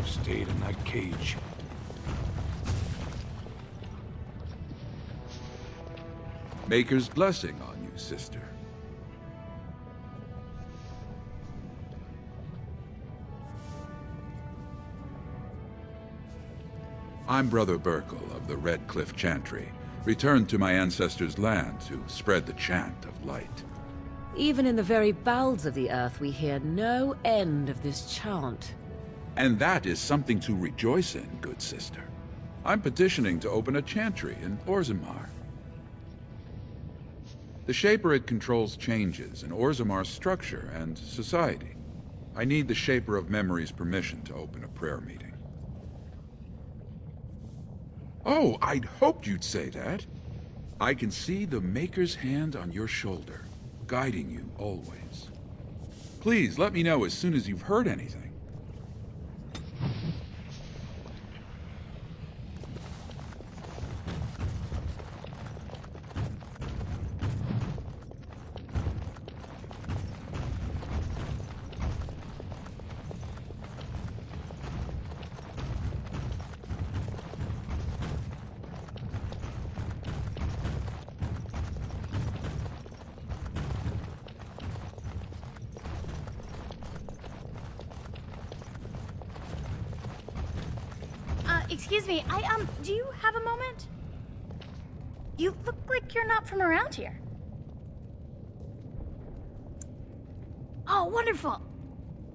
stayed in that cage. Maker's blessing on you, sister. I'm Brother Burkle of the Red Cliff Chantry, returned to my ancestors' land to spread the chant of light. Even in the very bowels of the earth, we hear no end of this chant. And that is something to rejoice in, good sister. I'm petitioning to open a chantry in Orzammar. The Shaper controls changes in Orzamar's structure and society. I need the Shaper of Memory's permission to open a prayer meeting. Oh, I'd hoped you'd say that. I can see the Maker's hand on your shoulder, guiding you always. Please let me know as soon as you've heard anything. Excuse me, do you have a moment? You look like you're not from around here. Oh, wonderful!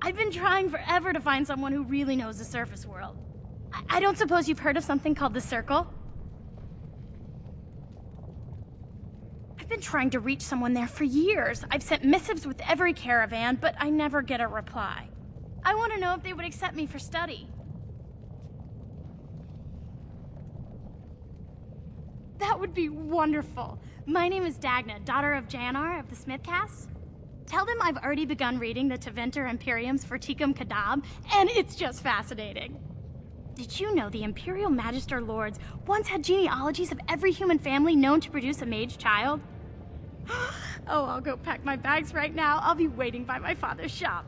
I've been trying forever to find someone who really knows the surface world. I don't suppose you've heard of something called the Circle? I've been trying to reach someone there for years. I've sent missives with every caravan, but I never get a reply. I want to know if they would accept me for study. That would be wonderful. My name is Dagna, daughter of Janar of the Smithcasts. Tell them I've already begun reading the Tevinter Imperium's Verticum Kadab, and it's just fascinating. Did you know the Imperial Magister Lords once had genealogies of every human family known to produce a mage child? Oh, I'll go pack my bags right now. I'll be waiting by my father's shop.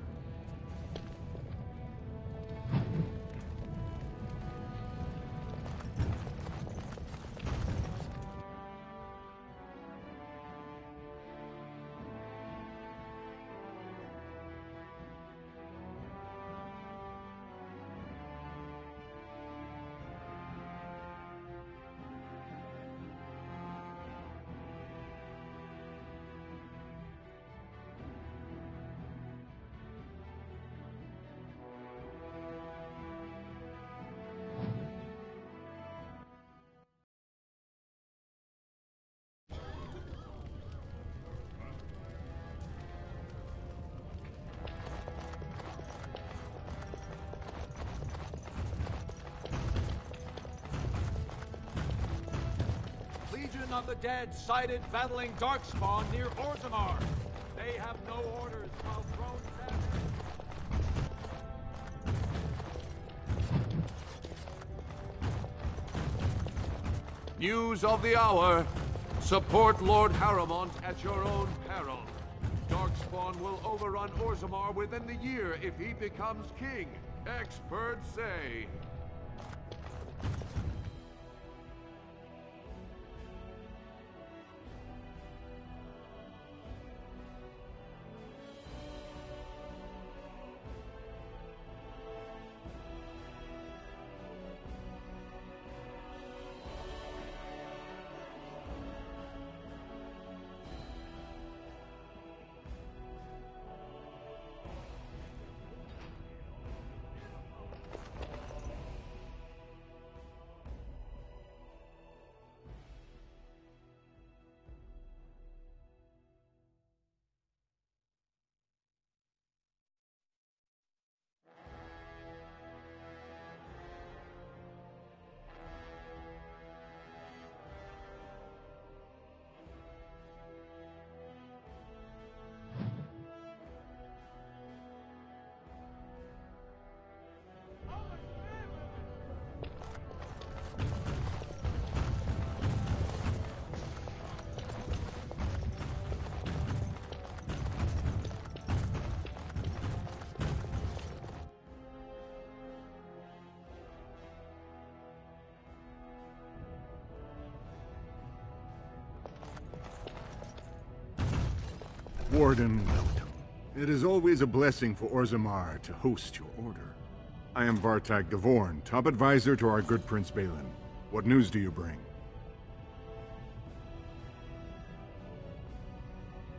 Of the dead sighted battling Darkspawn near Orzammar. They have no orders while thrown down. News of the hour. Support Lord Harrimont at your own peril. Darkspawn will overrun Orzammar within the year if he becomes king. Experts say. Warden, welcome. It is always a blessing for Orzammar to host your order. I am Vartag Gavorn, top advisor to our good Prince Balin. What news do you bring?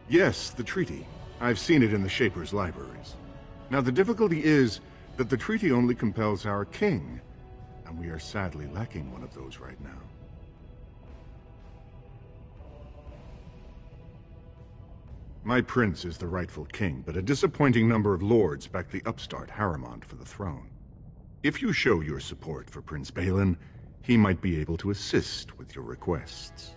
Yes, the treaty. I've seen it in the Shaper's libraries. Now the difficulty is that the treaty only compels our king, and we are sadly lacking one of those right now. My prince is the rightful king, but a disappointing number of lords back the upstart Harrimont for the throne. If you show your support for Prince Balin, he might be able to assist with your requests.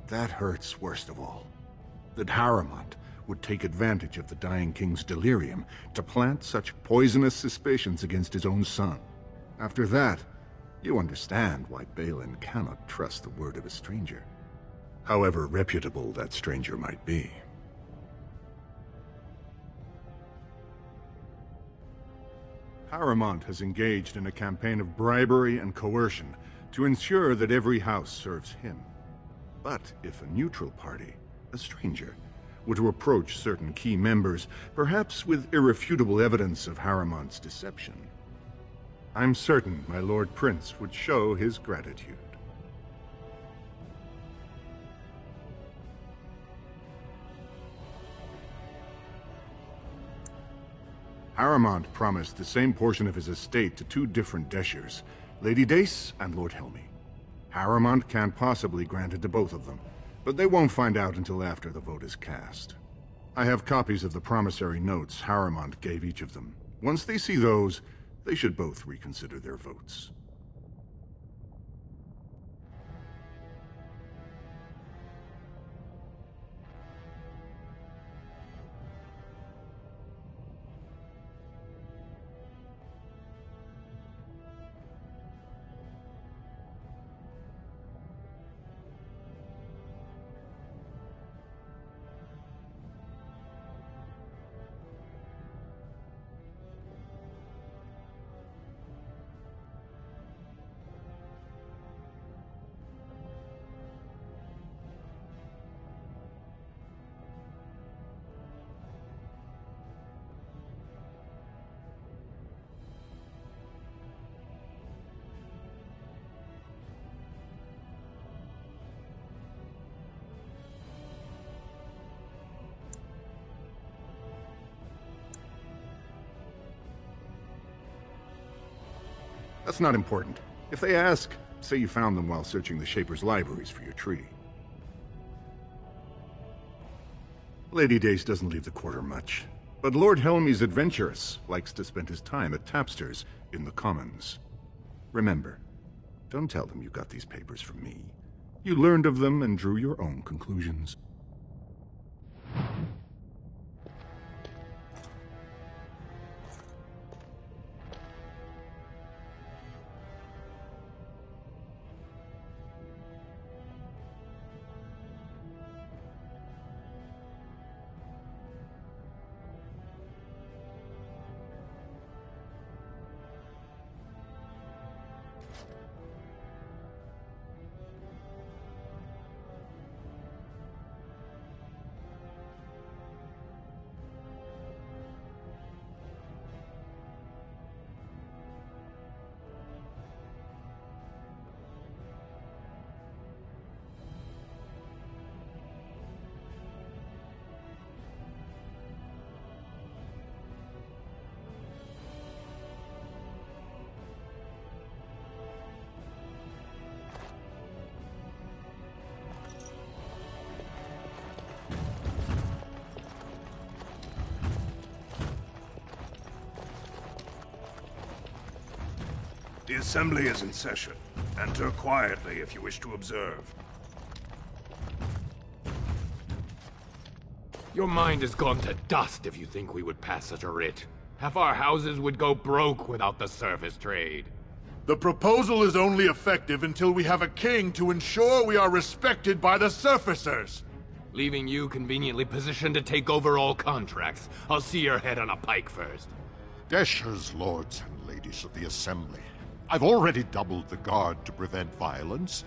That hurts worst of all. That Harrimont would take advantage of the dying king's delirium to plant such poisonous suspicions against his own son. After that, you understand why Balin cannot trust the word of a stranger, however reputable that stranger might be. Harrimont has engaged in a campaign of bribery and coercion to ensure that every house serves him. But if a neutral party, a stranger, were to approach certain key members, perhaps with irrefutable evidence of Harrimont's deception, I'm certain my Lord Prince would show his gratitude. Harrimont promised the same portion of his estate to two different Deshers, Lady Dace and Lord Helmy. Harrimont can't possibly grant it to both of them, but they won't find out until after the vote is cast. I have copies of the promissory notes Harrimont gave each of them. Once they see those, they should both reconsider their votes. That's not important. If they ask, say you found them while searching the Shaper's libraries for your treaty. Lady Dace doesn't leave the quarter much, but Lord Helmy's adventurous, likes to spend his time at tapsters in the Commons. Remember, don't tell them you got these papers from me. You learned of them and drew your own conclusions. The Assembly is in session. Enter quietly if you wish to observe. Your mind has gone to dust if you think we would pass such a writ. Half our houses would go broke without the service trade. The proposal is only effective until we have a king to ensure we are respected by the surfacers. Leaving you conveniently positioned to take over all contracts. I'll see your head on a pike first. Deshers, lords and ladies of the Assembly. I've already doubled the guard to prevent violence.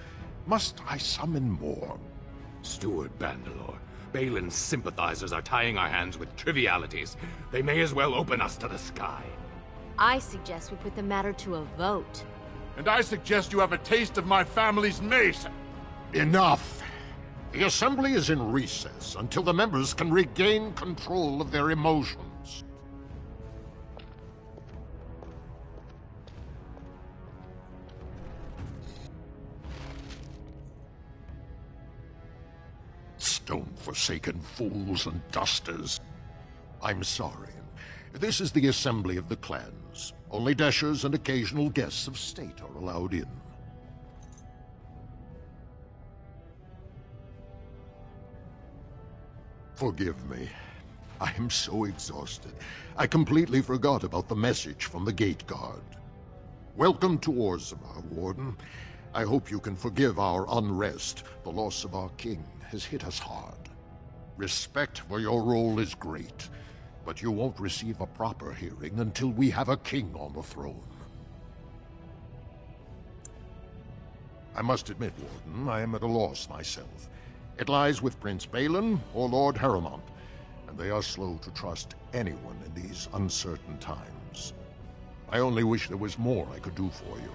Must I summon more? Steward Bandalore, Balin's sympathizers are tying our hands with trivialities. They may as well open us to the sky. I suggest we put the matter to a vote. And I suggest you have a taste of my family's mace. Enough! The Assembly is in recess until the members can regain control of their emotions. Stone-forsaken fools and dusters. I'm sorry. This is the Assembly of the Clans. Only Dashers and occasional guests of state are allowed in. Forgive me. I am so exhausted. I completely forgot about the message from the gate guard. Welcome to Orzammar, Warden. I hope you can forgive our unrest. The loss of our king has hit us hard. Respect for your role is great, but you won't receive a proper hearing until we have a king on the throne. I must admit, Warden, I am at a loss myself. It lies with Prince Balin or Lord Harrowmont, and they are slow to trust anyone in these uncertain times. I only wish there was more I could do for you.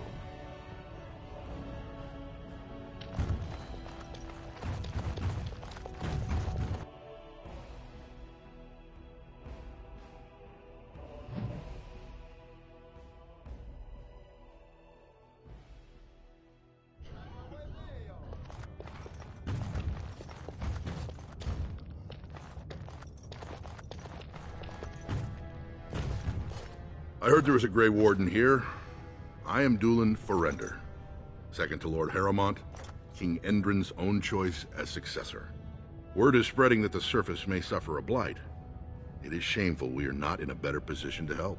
I heard there was a Grey Warden here. I am Dulin Forrender, second to Lord Harrowmont, King Endrin's own choice as successor. Word is spreading that the surface may suffer a blight. It is shameful we are not in a better position to help.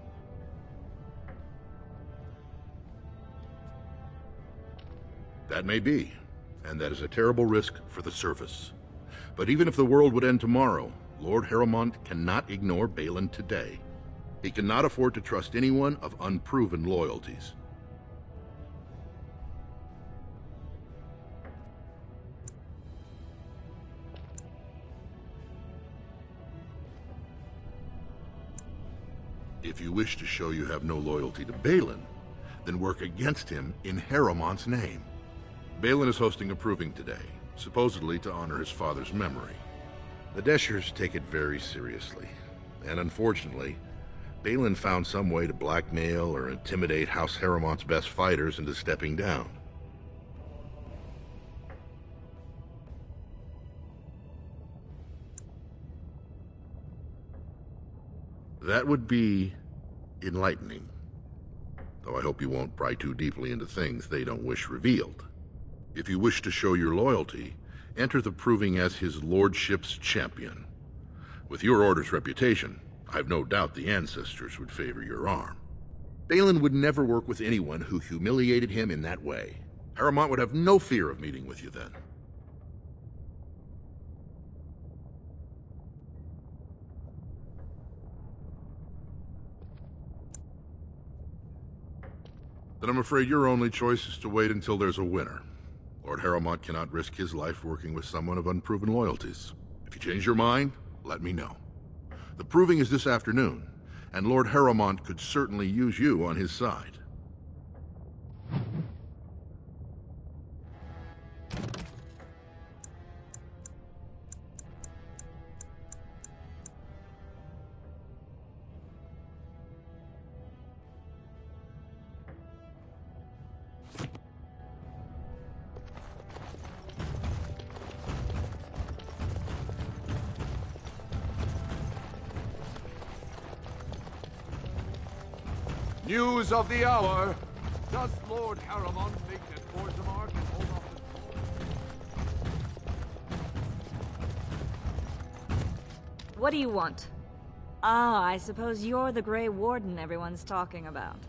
That may be, and that is a terrible risk for the surface. But even if the world would end tomorrow, Lord Harrowmont cannot ignore Balin today. He cannot afford to trust anyone of unproven loyalties. If you wish to show you have no loyalty to Balin, then work against him in Harrowmont's name. Balin is hosting a proving today, supposedly to honor his father's memory. The Deshers take it very seriously, and unfortunately, Balin found some way to blackmail or intimidate House Harrowmont's best fighters into stepping down. That would be enlightening, though I hope you won't pry too deeply into things they don't wish revealed. If you wish to show your loyalty, enter the proving as his lordship's champion. With your order's reputation, I've no doubt the ancestors would favor your arm. Balin would never work with anyone who humiliated him in that way. Harrowmont would have no fear of meeting with you then. Then I'm afraid your only choice is to wait until there's a winner. Lord Harrowmont cannot risk his life working with someone of unproven loyalties. If you change your mind, let me know. The proving is this afternoon, and Lord Harrowmont could certainly use you on his side. News of the hour. Does Lord Harrowmont think that Orzammar can hold off the... What do you want? Ah, I suppose you're the Grey Warden everyone's talking about.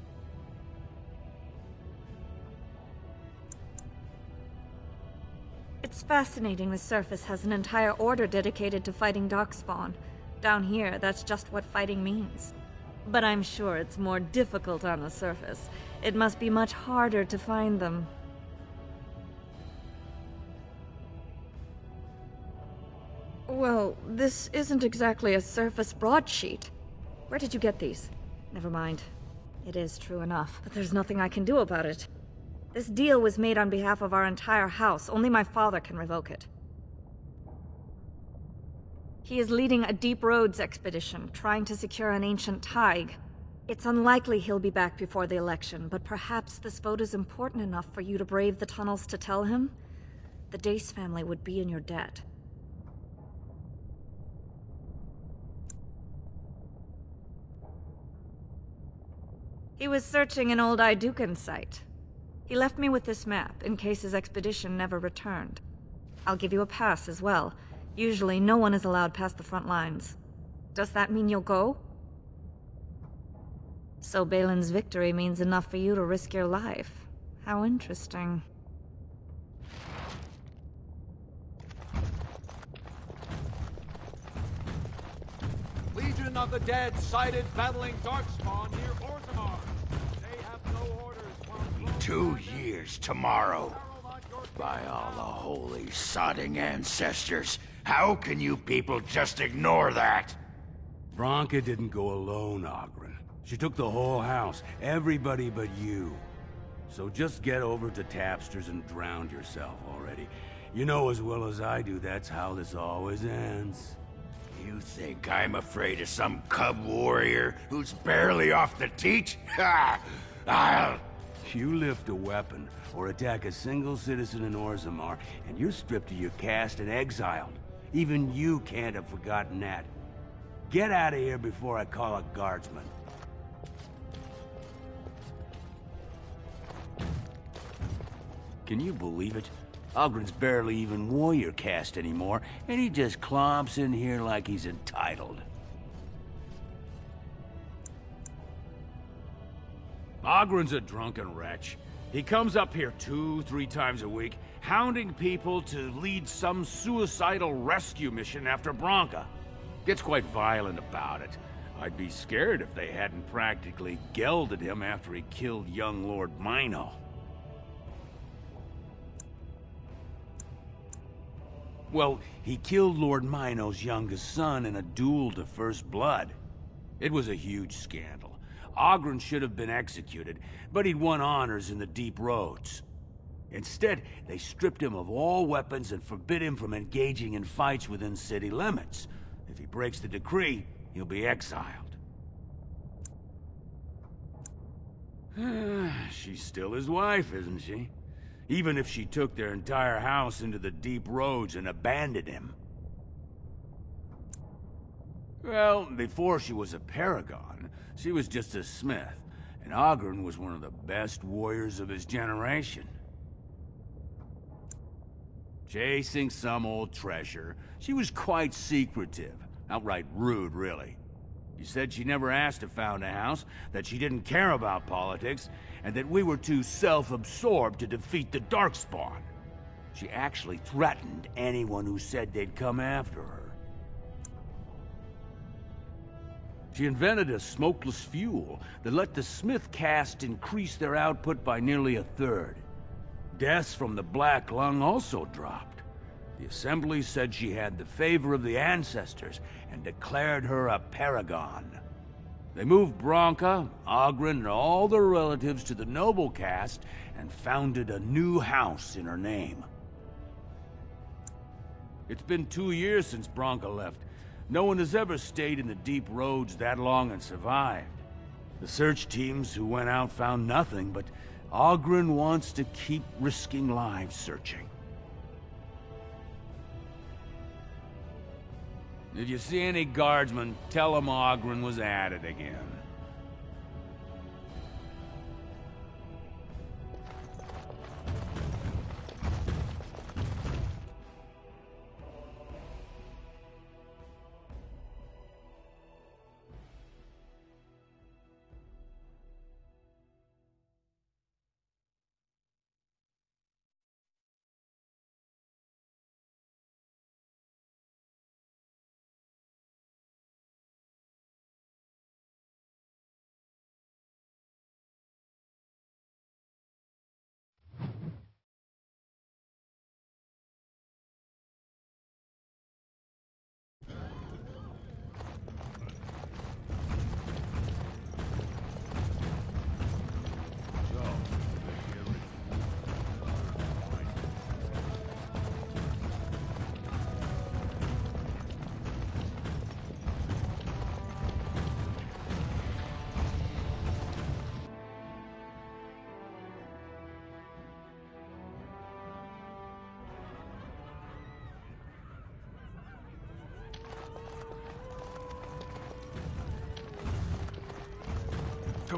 It's fascinating the surface has an entire order dedicated to fighting Darkspawn. Down here, that's just what fighting means. But I'm sure it's more difficult on the surface. It must be much harder to find them. Well, this isn't exactly a surface broadsheet. Where did you get these? Never mind. It is true enough, but there's nothing I can do about it. This deal was made on behalf of our entire house. Only my father can revoke it. He is leading a Deep Roads expedition, trying to secure an ancient thaig. It's unlikely he'll be back before the election, but perhaps this vote is important enough for you to brave the tunnels to tell him? The Dace family would be in your debt. He was searching an old Idukan site. He left me with this map, in case his expedition never returned. I'll give you a pass as well. Usually, no one is allowed past the front lines. Does that mean you'll go? So Balin's victory means enough for you to risk your life. How interesting. Legion of the Dead sighted battling Darkspawn near Orzammar. They have no orders from... 2 years tomorrow. By all the holy sodding ancestors, how can you people just ignore that? Branka didn't go alone, Oghren. She took the whole house, everybody but you. So just get over to Tapster's and drown yourself already. You know as well as I do that's how this always ends. You think I'm afraid of some cub warrior who's barely off the teat? Ha! I'll... You lift a weapon or attack a single citizen in Orzammar, and you're stripped of your caste and exiled. Even you can't have forgotten that. Get out of here before I call a guardsman. Can you believe it? Ogren's barely even warrior caste anymore, and he just clomps in here like he's entitled. Ogren's a drunken wretch. He comes up here 2-3 times a week, hounding people to lead some suicidal rescue mission after Branka. Gets quite violent about it. I'd be scared if they hadn't practically gelded him after he killed young Lord Mino. Well, he killed Lord Mino's youngest son in a duel to first blood. It was a huge scandal. Oghren should have been executed, but he'd won honors in the Deep Roads. Instead, they stripped him of all weapons and forbid him from engaging in fights within city limits. If he breaks the decree, he'll be exiled. She's still his wife, isn't she? Even if she took their entire house into the Deep Roads and abandoned him. Well, before she was a paragon, she was just a smith, and Oghren was one of the best warriors of his generation. Chasing some old treasure, she was quite secretive, outright rude, really. She said she never asked to found a house, that she didn't care about politics, and that we were too self-absorbed to defeat the Darkspawn. She actually threatened anyone who said they'd come after her. She invented a smokeless fuel that let the Smith caste increase their output by nearly 1/3. Deaths from the Black Lung also dropped. The Assembly said she had the favor of the ancestors and declared her a paragon. They moved Branka, Oghren, and all their relatives to the noble caste and founded a new house in her name. It's been 2 years since Branka left. No one has ever stayed in the Deep Roads that long and survived. The search teams who went out found nothing, but Oghren wants to keep risking lives searching. If you see any guardsmen, tell them Oghren was at it again.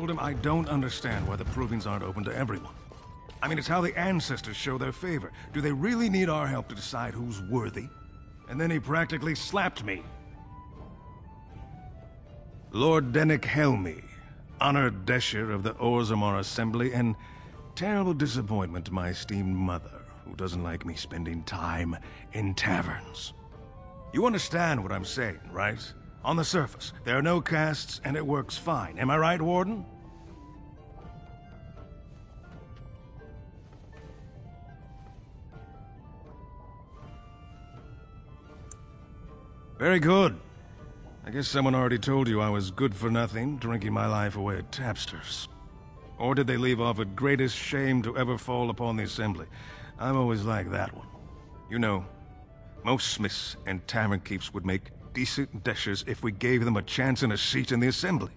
told him I don't understand why the provings aren't open to everyone. I mean, it's how the ancestors show their favor. Do they really need our help to decide who's worthy? And then he practically slapped me. Lord Dennick Helmy, honored Desher of the Orzammar Assembly, and terrible disappointment to my esteemed mother, who doesn't like me spending time in taverns. You understand what I'm saying, right? On the surface, there are no castes, and it works fine. Am I right, Warden? Very good. I guess someone already told you I was good for nothing, drinking my life away at tapsters. Or did they leave off at greatest shame to ever fall upon the Assembly? I'm always like that one. You know, most smiths and tavern keeps would make decent deshers if we gave them a chance and a seat in the Assembly.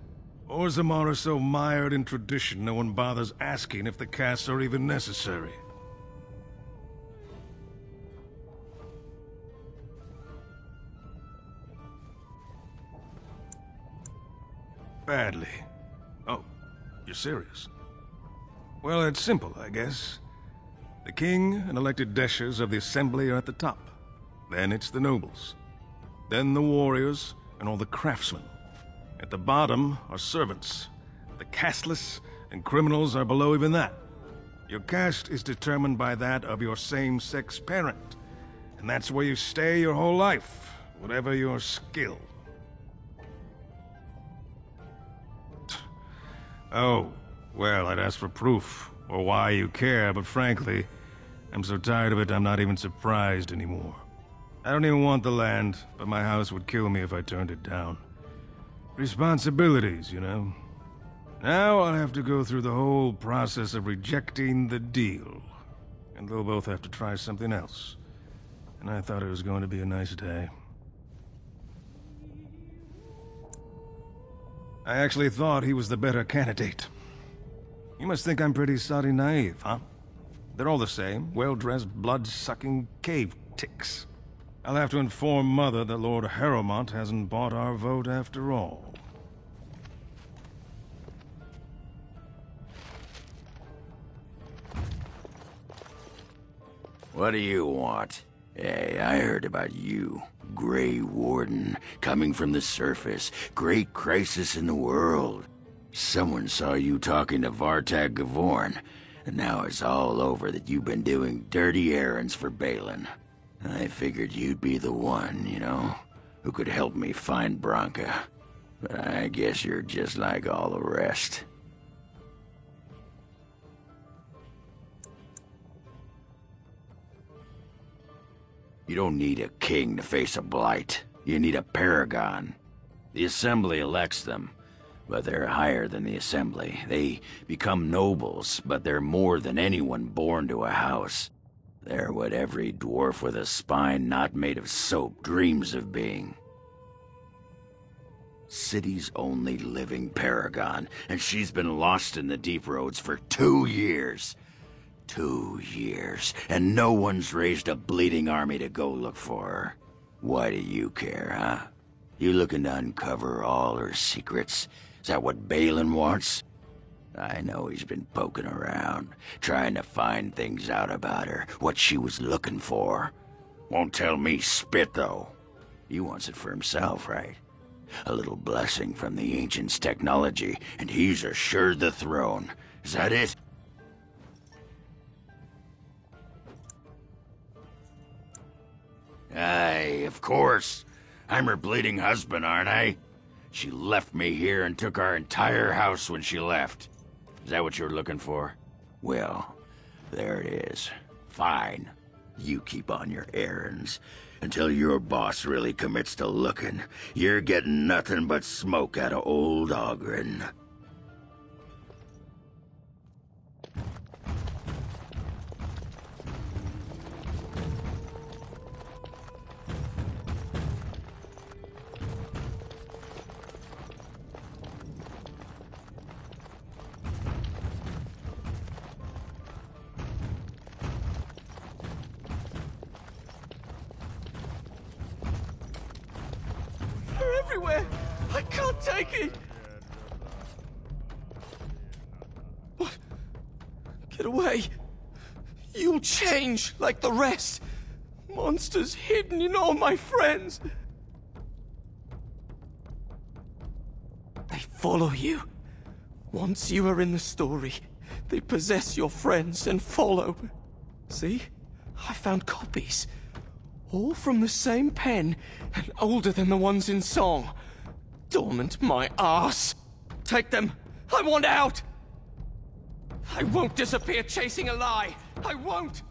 Orzammar are so mired in tradition, no one bothers asking if the castes are even necessary. Badly. Oh, you're serious? Well, it's simple, I guess. The king and elected deshers of the Assembly are at the top. Then it's the nobles. Then the warriors and all the craftsmen. At the bottom are servants. The casteless and criminals are below even that. Your caste is determined by that of your same-sex parent. And that's where you stay your whole life, whatever your skill. Oh, well, I'd ask for proof, or why you care, but frankly, I'm so tired of it I'm not even surprised anymore. I don't even want the land, but my house would kill me if I turned it down. Responsibilities, you know. Now I'll have to go through the whole process of rejecting the deal. And they'll both have to try something else. And I thought it was going to be a nice day. I actually thought he was the better candidate. You must think I'm pretty soddy naive, huh? They're all the same, well-dressed, blood-sucking cave ticks. I'll have to inform Mother that Lord Harrowmont hasn't bought our vote after all. What do you want? Hey, I heard about you. Grey Warden, coming from the surface. Great crisis in the world. Someone saw you talking to Vartag Gavorn, and now it's all over that you've been doing dirty errands for Balin. I figured you'd be the one, you know, who could help me find Branka. But I guess you're just like all the rest. You don't need a king to face a blight. You need a paragon. The Assembly elects them, but they're higher than the Assembly. They become nobles, but they're more than anyone born to a house. They're what every dwarf with a spine not made of soap dreams of being. City's only living paragon, and she's been lost in the deep roads for 2 years. 2 years, and no one's raised a bleeding army to go look for her. Why do you care, huh? You looking to uncover all her secrets? Is that what Balin wants? I know he's been poking around, trying to find things out about her, what she was looking for. Won't tell me spit, though. He wants it for himself, right? A little blessing from the Ancients' technology, and he's assured the throne. Is that it? Aye, of course. I'm her bleeding husband, aren't I? She left me here and took our entire house when she left. Is that what you're looking for? Well, there it is. Fine. You keep on your errands. Until your boss really commits to looking, you're getting nothing but smoke out of old Ogren. They're everywhere! I can't take it! it away. You'll change like the rest. Monsters hidden in all my friends. They follow you. Once you are in the story, they possess your friends and follow. See? I found copies. All from the same pen, and older than the ones in song. Dormant my ass. Take them. I want out. I won't disappear chasing a lie. I won't.